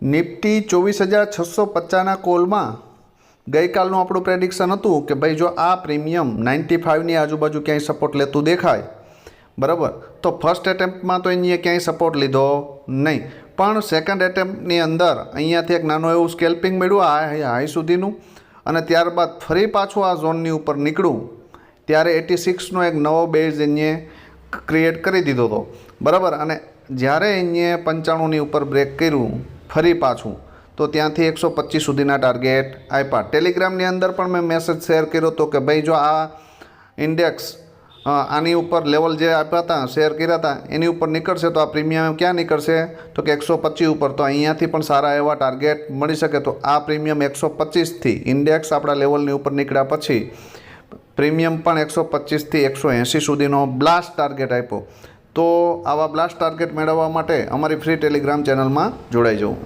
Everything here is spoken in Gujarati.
નિફ્ટી 24,650ના કોલમાં ગઈકાલનું આપણું પ્રેડિક્શન હતું કે ભાઈ જો આ પ્રીમિયમ 95ની આજુબાજુ ક્યાંય સપોર્ટ લેતું દેખાય બરાબર, તો ફર્સ્ટ એટેમ્પ્ટમાં તો અહીંયા ક્યાંય સપોર્ટ લીધો નહીં, પણ સેકન્ડ એટેમ્પ્ટની અંદર અહીંયાથી એક નાનું એવું સ્કેલ્પિંગ મળ્યું આ હાઈ સુધીનું, અને ત્યારબાદ ફરી પાછું આ ઝોનની ઉપર નીકળ્યું ત્યારે 86નો એક નવો બેઝ અહીંયા ક્રિએટ કરી દીધો હતો બરાબર. અને જ્યારે અહીંયા 95ની ઉપર બ્રેક કર્યું ફરી પાછું, તો ત્યાંથી 125 સુધીના ટાર્ગેટ આપ્યા. ટેલિગ્રામની અંદર પણ મેં મેસેજ શેર કર્યો હતો કે ભાઈ જો આ ઇન્ડેક્સ આની ઉપર લેવલ જે આપ્યા હતા શેર કર્યા હતા એની ઉપર નીકળશે તો આ પ્રીમિયમ ક્યાં નીકળશે, તો કે 125 ઉપર. તો અહીંયાથી પણ સારા એવા ટાર્ગેટ મળી શકે. તો આ પ્રીમિયમ 125થી ઇન્ડેક્સ આપણા લેવલની ઉપર નીકળ્યા પછી પ્રીમિયમ પણ 125થી 180 સુધીનો બ્લાસ્ટ ટાર્ગેટ આપ્યો. તો આવા બ્લાસ્ટ ટાર્ગેટ મેળવવા માટે અમારી ફ્રી ટેલિગ્રામ ચેનલમાં જોડાઈ જવું.